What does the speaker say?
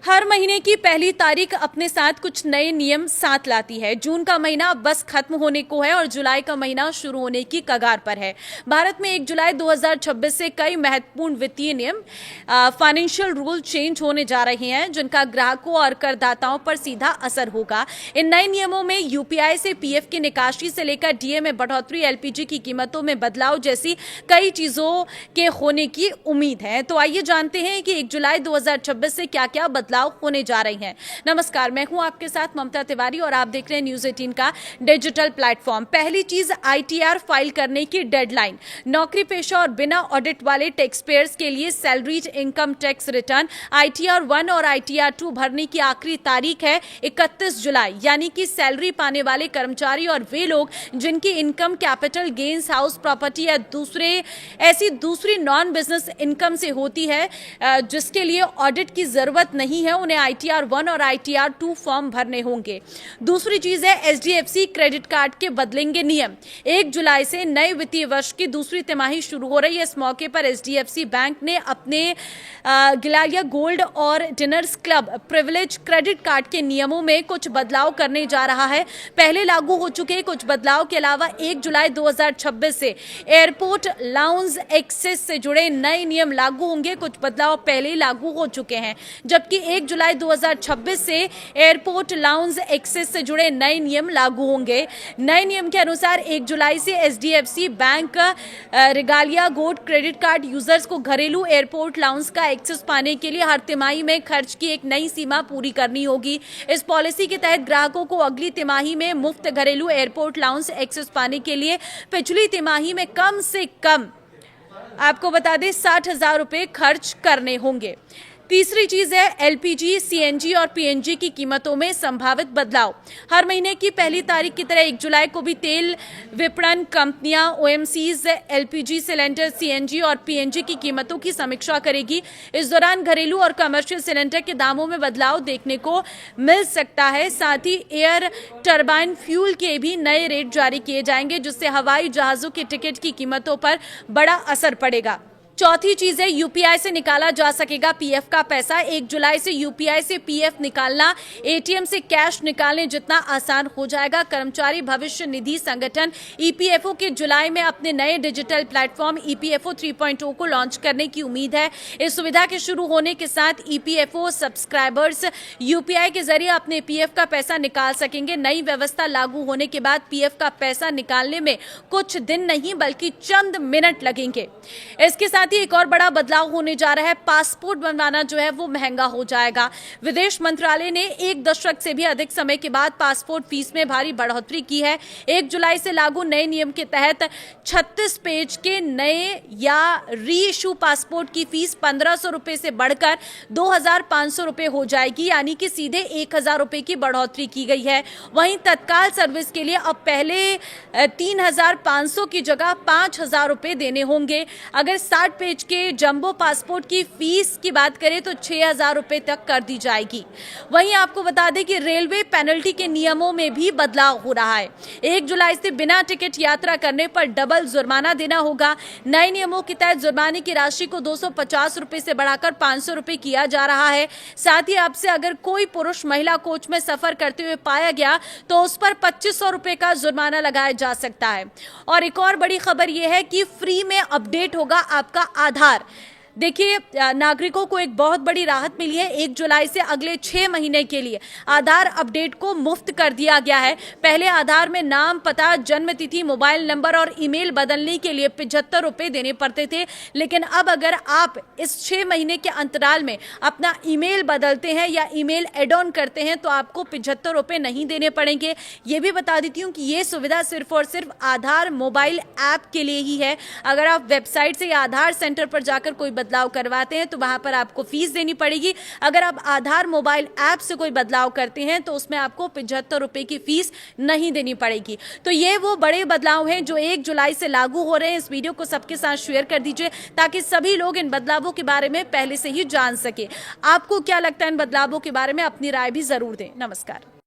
हर महीने की पहली तारीख अपने साथ कुछ नए नियम साथ लाती है। जून का महीना बस खत्म होने को है और जुलाई का महीना शुरू होने की कगार पर है। भारत में 1 जुलाई 2026 से कई महत्वपूर्ण वित्तीय नियम फाइनेंशियल रूल चेंज होने जा रहे हैं, जिनका ग्राहकों और करदाताओं पर सीधा असर होगा। इन नए नियमों में यूपीआई से पीएफ की निकासी से लेकर डीए में बढ़ोतरी, एलपीजी की कीमतों में बदलाव जैसी कई चीजों के होने की उम्मीद है। तो आइए जानते हैं कि 1 जुलाई 2026 से क्या क्या बदलाव होने जा रही हैं। नमस्कार, मैं हूं आपके साथ ममता तिवारी और आप देख रहे हैं न्यूज 18 का डिजिटल प्लेटफॉर्म। पहली चीज, आईटीआर फाइल करने की डेडलाइन। नौकरी पेशा और बिना ऑडिट वाले टैक्स पेयर्स के लिए salaried income tax return ITR 1 और आईटीआर 2 भरने की आखिरी तारीख है 31 जुलाई। यानी कि सैलरी पाने वाले कर्मचारी और वे लोग जिनकी income capital gains, house property या दूसरी नॉन बिजनेस इनकम से होती है, जिसके लिए ऑडिट की जरूरत नहीं है, उन्हें आईटीआर 1 और आईटीआर 2 फॉर्म भरने होंगे। दूसरी चीज है, एचडीएफसी क्रेडिट कार्ड के बदलेंगे नियम। 1 जुलाई से नए वित्तीय वर्ष की दूसरी तिमाही शुरू हो रही है। इस मौके पर एचडीएफसी बैंक ने अपने गिलालिया गोल्ड और dinners club privilege credit card के नियमों में कुछ बदलाव करने जा रहा है। पहले लागू हो चुके कुछ बदलाव के अलावा 1 जुलाई 2026 से एयरपोर्ट लाउंज एक्सेस से जुड़े नए नियम लागू होंगे। कुछ बदलाव पहले ही लागू हो चुके हैं, जबकि 1 जुलाई 2026 से एयरपोर्ट लाउंज एक्सेस से जुड़े नए नियम लागू होंगे। नए नियम के अनुसार 1 जुलाई से HDFC bank regalia gold credit card users को घरेलू एयरपोर्ट लाउंज का एक्सेस पाने के लिए हर तिमाही में खर्च की एक नई सीमा पूरी करनी होगी। इस पॉलिसी के तहत ग्राहकों को अगली तिमाही में मुफ्त घरेलू एयरपोर्ट लाउंज एक्सेस पाने के लिए पिछली तिमाही में कम से कम, आपको बता दें, 60,000 रुपए खर्च करने होंगे। तीसरी चीज है, एलपीजी, सीएनजी और पीएनजी की कीमतों में संभावित बदलाव। हर महीने की पहली तारीख की तरह 1 जुलाई को भी तेल विपणन कंपनियां ओएमसीज एलपीजी सिलेंडर, सीएनजी और पीएनजी की कीमतों की समीक्षा करेगी। इस दौरान घरेलू और कमर्शियल सिलेंडर के दामों में बदलाव देखने को मिल सकता है। साथ ही एयर टरबाइन फ्यूल के भी नए रेट जारी किए जाएंगे, जिससे हवाई जहाजों के टिकट की कीमतों पर बड़ा असर पड़ेगा। चौथी चीज है, यूपीआई से निकाला जा सकेगा पीएफ का पैसा। 1 जुलाई से यूपीआई से पीएफ निकालना एटीएम से कैश निकालने जितना आसान हो जाएगा। कर्मचारी भविष्य निधि संगठन ईपीएफओ के जुलाई में अपने नए डिजिटल प्लेटफॉर्म ईपीएफओ 3.0 को लॉन्च करने की उम्मीद है। इस सुविधा के शुरू होने के साथ ईपीएफओ सब्सक्राइबर्स यूपीआई के जरिए अपने पीएफ का पैसा निकाल सकेंगे। नई व्यवस्था लागू होने के बाद पीएफ का पैसा निकालने में कुछ दिन नहीं बल्कि चंद मिनट लगेंगे। इसके साथ ही एक और बड़ा बदलाव होने जा रहा है, पासपोर्ट बनवाना जो है वो महंगा हो जाएगा। विदेश मंत्रालय ने 1 दशक से भी अधिक समय के बाद पासपोर्ट फीस में भारी बढ़ोतरी की है। 1 जुलाई से लागू नए नियम के तहत 36 पेज के नए या री इशू पासपोर्ट की फीस 1500 रुपए से बढ़कर 2500 रुपए हो जाएगी, यानी कि सीधे 1000 रुपए की बढ़ोतरी की गई है। वहीं तत्काल सर्विस के लिए अब पहले 3500 की जगह 5000 रुपए देने होंगे। अगर 60 पेज के जंबो पासपोर्ट की फीस की बात करें तो 6000 रुपए तक कर दी जाएगी। वहीं आपको बता दें कि रेलवे पेनल्टी के नियमों में भी बदलाव हो रहा है। 1 जुलाई से बिना टिकट यात्रा करने पर डबल जुर्माना देना होगा। नए नियमों के तहत जुर्माने की राशि को 250 रुपए से बढ़ाकर 500 रुपए किया जा रहा है। साथ ही अब से अगर कोई पुरुष महिला कोच में सफर करते हुए पाया गया तो उस पर 2500 रुपए का जुर्माना लगाया जा सकता है। और एक और बड़ी खबर यह है कि फ्री में अपडेट होगा आपका आधार। देखिए, नागरिकों को एक बहुत बड़ी राहत मिली है। 1 जुलाई से अगले 6 महीने के लिए आधार अपडेट को मुफ्त कर दिया गया है। पहले आधार में नाम, पता, जन्म तिथि, मोबाइल नंबर और ईमेल बदलने के लिए 75 रुपए देने पड़ते थे, लेकिन अब अगर आप इस 6 महीने के अंतराल में अपना ईमेल बदलते हैं या ईमेल एड ऑन करते हैं तो आपको 75 रुपए नहीं देने पड़ेंगे। ये भी बता देती हूँ कि ये सुविधा सिर्फ और सिर्फ आधार मोबाइल ऐप के लिए ही है। अगर आप वेबसाइट से या आधार सेंटर पर जाकर कोई बदलाव करवाते हैं तो वहां पर आपको फीस देनी पड़ेगी। अगर आप आधार मोबाइल ऐप से कोई बदलाव करते हैं तो उसमें आपको 75 रुपए की फीस नहीं देनी पड़ेगी। तो ये वो बड़े बदलाव हैं जो 1 जुलाई से लागू हो रहे हैं। इस वीडियो को सबके साथ शेयर कर दीजिए ताकि सभी लोग इन बदलावों के बारे में पहले से ही जान सके। आपको क्या लगता है इन बदलावों के बारे में? अपनी राय भी जरूर दें। नमस्कार।